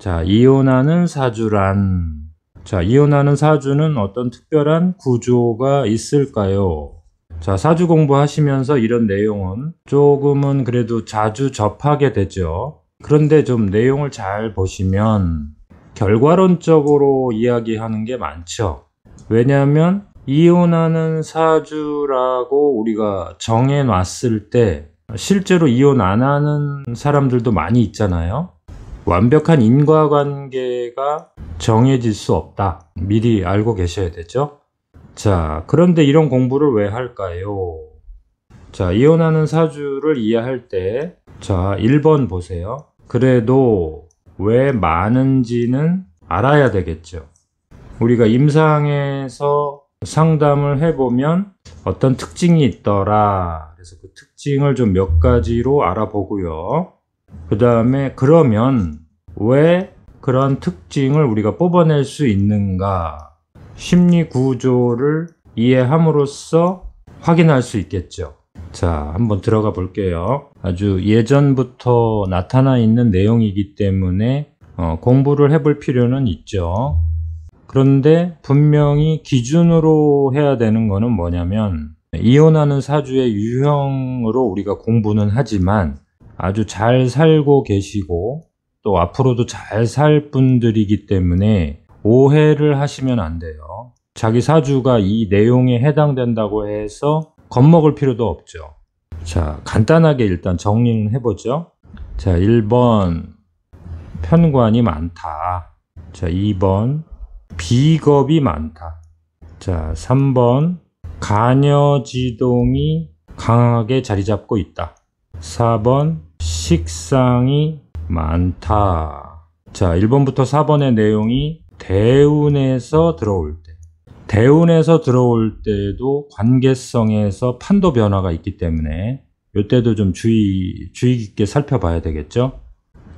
자, 이혼하는 사주란. 자, 이혼하는 사주는 어떤 특별한 구조가 있을까요? 자, 사주 공부하시면서 이런 내용은 조금은 그래도 자주 접하게 되죠. 그런데 좀 내용을 잘 보시면 결과론적으로 이야기하는 게 많죠. 왜냐하면 이혼하는 사주라고 우리가 정해놨을 때 실제로 이혼 안 하는 사람들도 많이 있잖아요. 완벽한 인과관계가 정해질 수 없다. 미리 알고 계셔야 되죠. 자, 그런데 이런 공부를 왜 할까요? 자, 이혼하는 사주를 이해할 때, 자, 1번 보세요. 그래도 왜 많은지는 알아야 되겠죠. 우리가 임상에서 상담을 해보면 어떤 특징이 있더라. 그래서 그 특징을 좀 몇 가지로 알아보고요. 그 다음에 그러면 왜 그런 특징을 우리가 뽑아낼 수 있는가? 심리 구조를 이해함으로써 확인할 수 있겠죠. 자, 한번 들어가 볼게요. 아주 예전부터 나타나 있는 내용이기 때문에 공부를 해볼 필요는 있죠. 그런데 분명히 기준으로 해야 되는 거는 뭐냐면 이혼하는 사주의 유형으로 우리가 공부는 하지만 아주 잘 살고 계시고 또 앞으로도 잘 살 분들이기 때문에 오해를 하시면 안 돼요. 자기 사주가 이 내용에 해당된다고 해서 겁먹을 필요도 없죠. 자, 간단하게 일단 정리는 해보죠. 자, 1번 편관이 많다. 자, 2번 비겁이 많다. 자, 3번 가녀지동이 강하게 자리 잡고 있다. 4번 식상이 많다. 자, 1번부터 4번의 내용이 대운에서 들어올 때. 대운에서 들어올 때도 관계성에서 판도 변화가 있기 때문에 이때도 좀 주의 깊게 살펴봐야 되겠죠.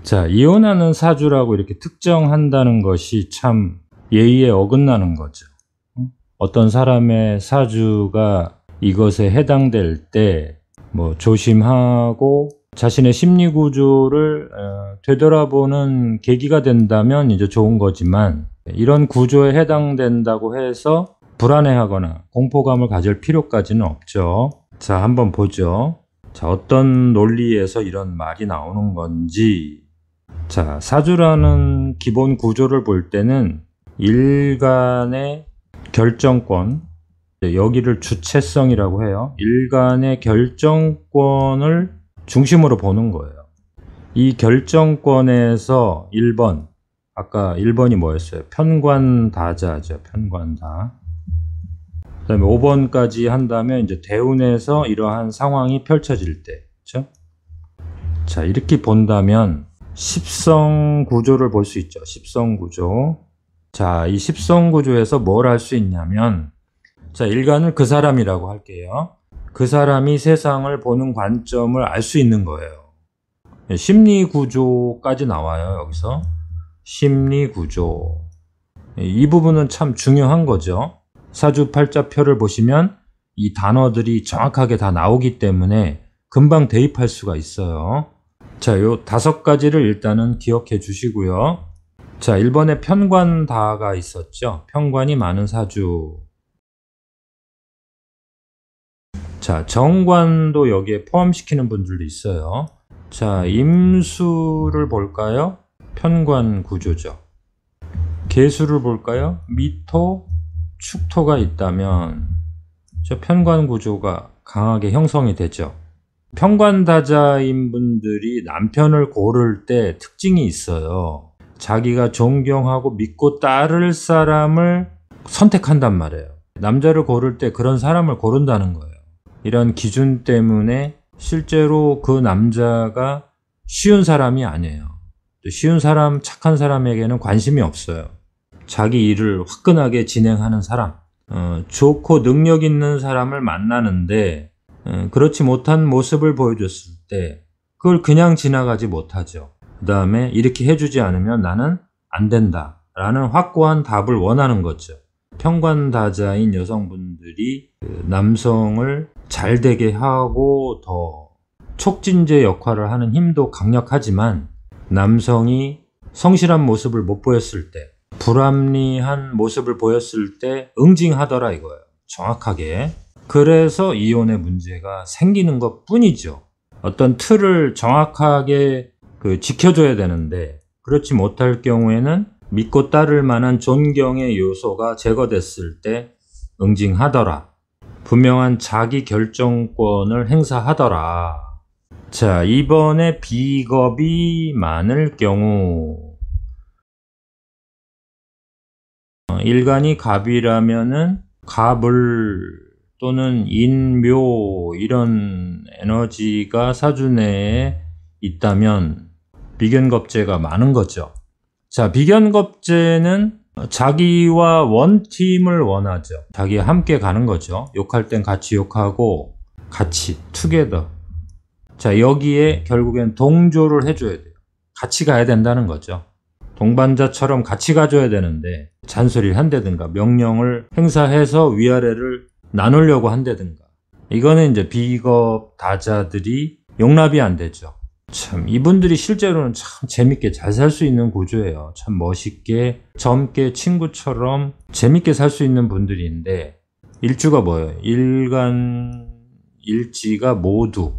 자, 이혼하는 사주라고 이렇게 특정한다는 것이 참 예의에 어긋나는 거죠. 어떤 사람의 사주가 이것에 해당될 때 뭐 조심하고 자신의 심리 구조를 되돌아보는 계기가 된다면 이제 좋은 거지만 이런 구조에 해당된다고 해서 불안해하거나 공포감을 가질 필요까지는 없죠. 자, 한번 보죠. 자, 어떤 논리에서 이런 말이 나오는 건지. 자, 사주라는 기본 구조를 볼 때는 일간의 결정권, 여기를 주체성이라고 해요. 일간의 결정권을 중심으로 보는 거예요. 이 결정권에서 1번, 아까 1번이 뭐였어요? 편관다자죠. 편관다. 그 다음에 5번까지 한다면 이제 대운에서 이러한 상황이 펼쳐질 때, 그렇죠? 자, 이렇게 본다면 십성 구조를 볼 수 있죠. 십성 구조. 자, 이 십성 구조에서 뭘 할 수 있냐면, 자, 일간을 그 사람이라고 할게요. 그 사람이 세상을 보는 관점을 알 수 있는 거예요. 심리 구조까지 나와요, 여기서. 심리 구조. 이 부분은 참 중요한 거죠. 사주팔자표를 보시면 이 단어들이 정확하게 다 나오기 때문에 금방 대입할 수가 있어요. 자, 요 5가지를 일단은 기억해 주시고요. 자, 1번에 편관다가 있었죠. 편관이 많은 사주. 자, 정관도 여기에 포함시키는 분들도 있어요. 자, 임수를 볼까요? 편관 구조죠. 계수를 볼까요? 미토, 축토가 있다면 저 편관 구조가 강하게 형성이 되죠. 편관다자인 분들이 남편을 고를 때 특징이 있어요. 자기가 존경하고 믿고 따를 사람을 선택한단 말이에요. 남자를 고를 때 그런 사람을 고른다는 거예요. 이런 기준 때문에 실제로 그 남자가 쉬운 사람이 아니에요. 쉬운 사람, 착한 사람에게는 관심이 없어요. 자기 일을 화끈하게 진행하는 사람, 좋고 능력 있는 사람을 만나는데 그렇지 못한 모습을 보여줬을 때 그걸 그냥 지나가지 못하죠. 그 다음에 이렇게 해주지 않으면 나는 안 된다 라는 확고한 답을 원하는 거죠. 편관다자인 여성분들이 남성을 잘 되게 하고 더 촉진제 역할을 하는 힘도 강력하지만 남성이 성실한 모습을 못 보였을 때, 불합리한 모습을 보였을 때 응징하더라 이거예요. 정확하게. 그래서 이혼의 문제가 생기는 것 뿐이죠. 어떤 틀을 정확하게 지켜줘야 되는데 그렇지 못할 경우에는 믿고 따를 만한 존경의 요소가 제거됐을 때 응징하더라. 분명한 자기 결정권을 행사하더라. 자, 이번에 비겁이 많을 경우 일간이 갑이라면은 갑을 또는 인묘 이런 에너지가 사주 내에 있다면 비견겁재가 많은 거죠. 자, 비견겁재는 자기와 원팀을 원하죠. 자기와 함께 가는 거죠. 욕할 땐 같이 욕하고 같이 투게더. 자, 여기에 결국엔 동조를 해줘야 돼요. 같이 가야 된다는 거죠. 동반자처럼 같이 가줘야 되는데 잔소리를 한다든가 명령을 행사해서 위아래를 나누려고 한다든가 이거는 이제 비겁다자들이 용납이 안 되죠. 참 이분들이 실제로는 참 재밌게 잘 살 수 있는 구조예요. 참 멋있게 젊게 친구처럼 재밌게 살 수 있는 분들인데 일주가 뭐예요? 일간 일지가 모두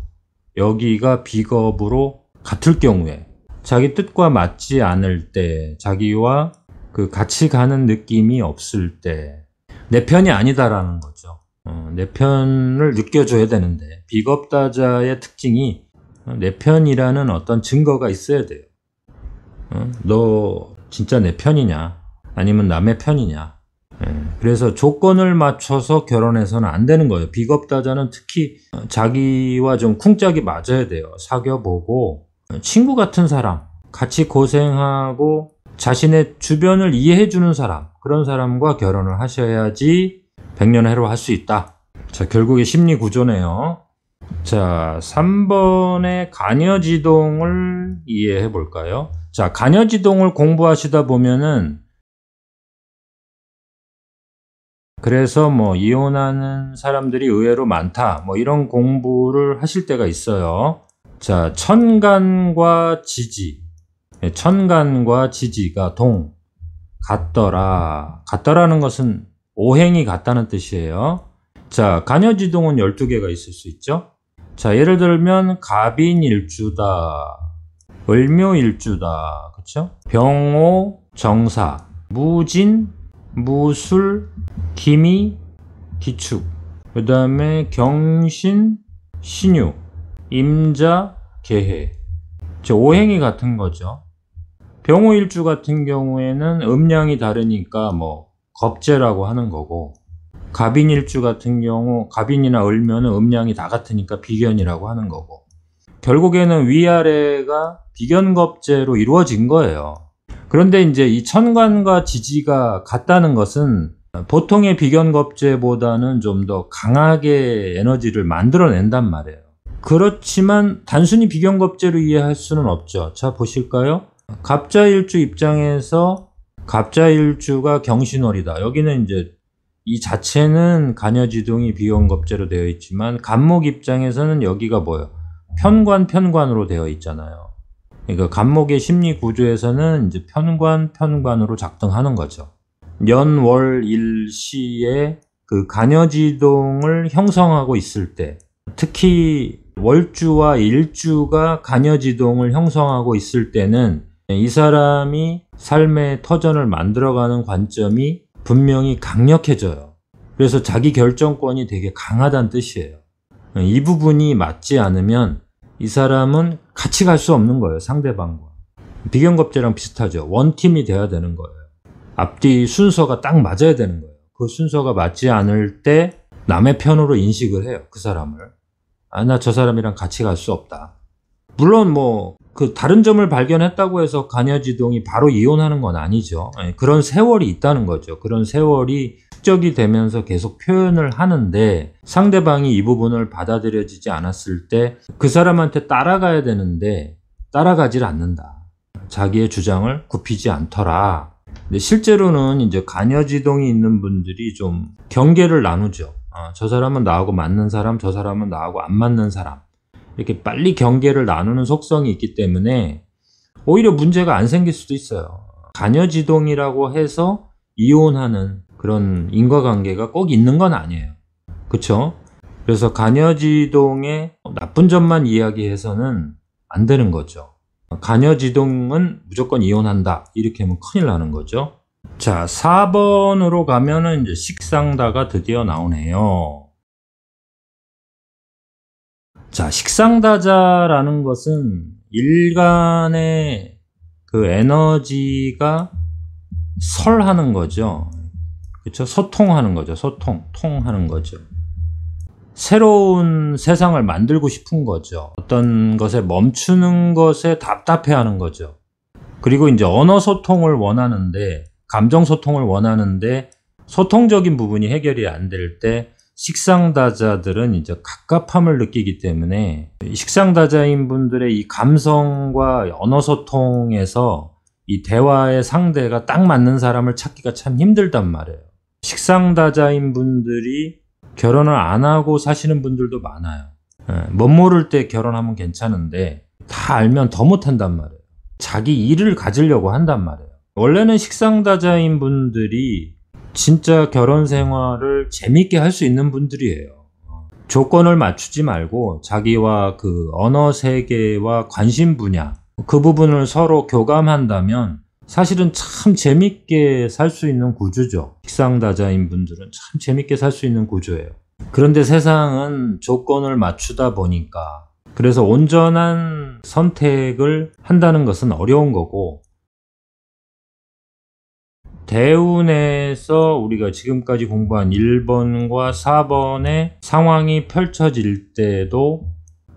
여기가 비겁으로 같을 경우에 자기 뜻과 맞지 않을 때 자기와 같이 가는 느낌이 없을 때 내 편이 아니다라는 거죠. 내 편을 느껴줘야 되는데 비겁다자의 특징이 내 편이라는 어떤 증거가 있어야 돼요. 너 진짜 내 편이냐? 아니면 남의 편이냐? 그래서 조건을 맞춰서 결혼해서는 안 되는 거예요. 비겁다자는 특히 자기와 좀 쿵짝이 맞아야 돼요. 사귀어보고 친구 같은 사람, 같이 고생하고 자신의 주변을 이해해주는 사람, 그런 사람과 결혼을 하셔야지 백년해로 할 수 있다. 자, 결국에 심리 구조네요. 자, 3번의 간여지동을 이해해 볼까요? 자, 간여지동을 공부하시다 보면은 그래서 이혼하는 사람들이 의외로 많다. 이런 공부를 하실 때가 있어요. 자, 천간과 지지. 천간과 지지가 같더라. 같더라는 것은 오행이 같다는 뜻이에요. 자, 간여지동은 12개가 있을 수 있죠. 자, 예를 들면 갑인일주다, 을묘일주다, 그쵸? 병오, 정사, 무진, 무술, 기미, 기축, 그 다음에 경신, 신유, 임자, 계해. 오행이 같은 거죠. 병오일주 같은 경우에는 음양이 다르니까 겁재라고 하는 거고, 갑인일주 같은 경우 갑인이나 을면은 음양이 다 같으니까 비견이라고 하는 거고, 결국에는 위아래가 비견겁재로 이루어진 거예요. 그런데 이제 이 천간과 지지가 같다는 것은 보통의 비견겁재보다는 좀 더 강하게 에너지를 만들어낸단 말이에요. 그렇지만 단순히 비견겁재로 이해할 수는 없죠. 자, 보실까요? 갑자일주 입장에서 갑자일주가 경신월이다. 여기는 이제 이 자체는 간여지동이 비견겁재로 되어 있지만 간목 입장에서는 여기가 뭐예요? 편관으로 되어 있잖아요. 그러니까 간목의 심리 구조에서는 이제 편관으로 작동하는 거죠. 년, 월, 일, 시에 간여지동을 형성하고 있을 때, 특히 월주와 일주가 간여지동을 형성하고 있을 때는 이 사람이 삶의 터전을 만들어가는 관점이 분명히 강력해져요. 그래서 자기 결정권이 되게 강하다는 뜻이에요. 이 부분이 맞지 않으면 이 사람은 같이 갈 수 없는 거예요. 상대방과. 비견겁재랑 비슷하죠. 원팀이 돼야 되는 거예요. 앞뒤 순서가 딱 맞아야 되는 거예요. 그 순서가 맞지 않을 때 남의 편으로 인식을 해요. 그 사람을. 나 저 사람이랑 같이 갈 수 없다. 물론 다른 점을 발견했다고 해서 간여지동이 바로 이혼하는 건 아니죠. 그런 세월이 있다는 거죠. 그런 세월이 축적이 되면서 계속 표현을 하는데 상대방이 이 부분을 받아들여지지 않았을 때 그 사람한테 따라가야 되는데 따라가질 않는다. 자기의 주장을 굽히지 않더라. 근데 실제로는 이제 간여지동이 있는 분들이 좀 경계를 나누죠. 저 사람은 나하고 맞는 사람, 저 사람은 나하고 안 맞는 사람. 이렇게 빨리 경계를 나누는 속성이 있기 때문에 오히려 문제가 안 생길 수도 있어요. 간여지동이라고 해서 이혼하는 그런 인과관계가 꼭 있는 건 아니에요. 그쵸? 그래서 간여지동의 나쁜 점만 이야기해서는 안 되는 거죠. 간여지동은 무조건 이혼한다 이렇게 하면 큰일 나는 거죠. 자, 4번으로 가면은 이제 식상다가 드디어 나오네요. 자, 식상다자라는 것은 일간의 그 에너지가 설하는 거죠. 그렇죠? 소통하는 거죠. 통하는 거죠. 새로운 세상을 만들고 싶은 거죠. 어떤 것에 멈추는 것에 답답해하는 거죠. 그리고 이제 언어 소통을 원하는데, 감정 소통을 원하는데 소통적인 부분이 해결이 안 될 때 식상다자들은 이제 갑갑함을 느끼기 때문에 식상다자인 분들의 이 감성과 언어 소통에서 이 대화의 상대가 딱 맞는 사람을 찾기가 참 힘들단 말이에요. 식상다자인 분들이 결혼을 안 하고 사시는 분들도 많아요. 못 모를 때 결혼하면 괜찮은데 다 알면 더 못한단 말이에요. 자기 일을 가지려고 한단 말이에요. 원래는 식상다자인 분들이 진짜 결혼 생활을 재밌게 할 수 있는 분들이에요. 조건을 맞추지 말고 자기와 그 언어 세계와 관심 분야, 그 부분을 서로 교감한다면 사실은 참 재밌게 살 수 있는 구조죠. 식상다자인 분들은 참 재밌게 살 수 있는 구조예요. 그런데 세상은 조건을 맞추다 보니까 그래서 온전한 선택을 한다는 것은 어려운 거고, 대운에서 우리가 지금까지 공부한 1번과 4번의 상황이 펼쳐질 때도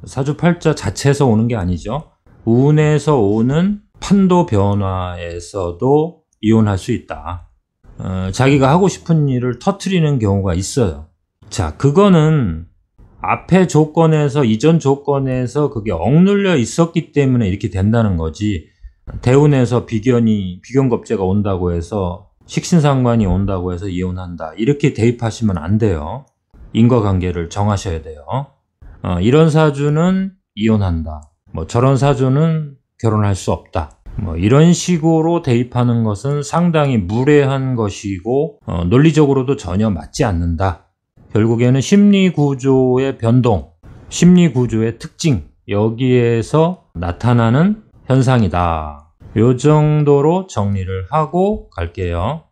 사주팔자 자체에서 오는 게 아니죠. 운에서 오는 판도 변화에서도 이혼할 수 있다. 자기가 하고 싶은 일을 터뜨리는 경우가 있어요. 자, 그거는 앞에 조건에서, 이전 조건에서 그게 억눌려 있었기 때문에 이렇게 된다는 거지. 대운에서 비견겁제가 온다고 해서, 식신상관이 온다고 해서 이혼한다, 이렇게 대입하시면 안 돼요. 인과관계를 정하셔야 돼요. 이런 사주는 이혼한다, 저런 사주는 결혼할 수 없다, 이런 식으로 대입하는 것은 상당히 무례한 것이고 논리적으로도 전혀 맞지 않는다. 결국에는 심리구조의 변동, 심리구조의 특징, 여기에서 나타나는 현상이다. 요 정도로 정리를 하고 갈게요.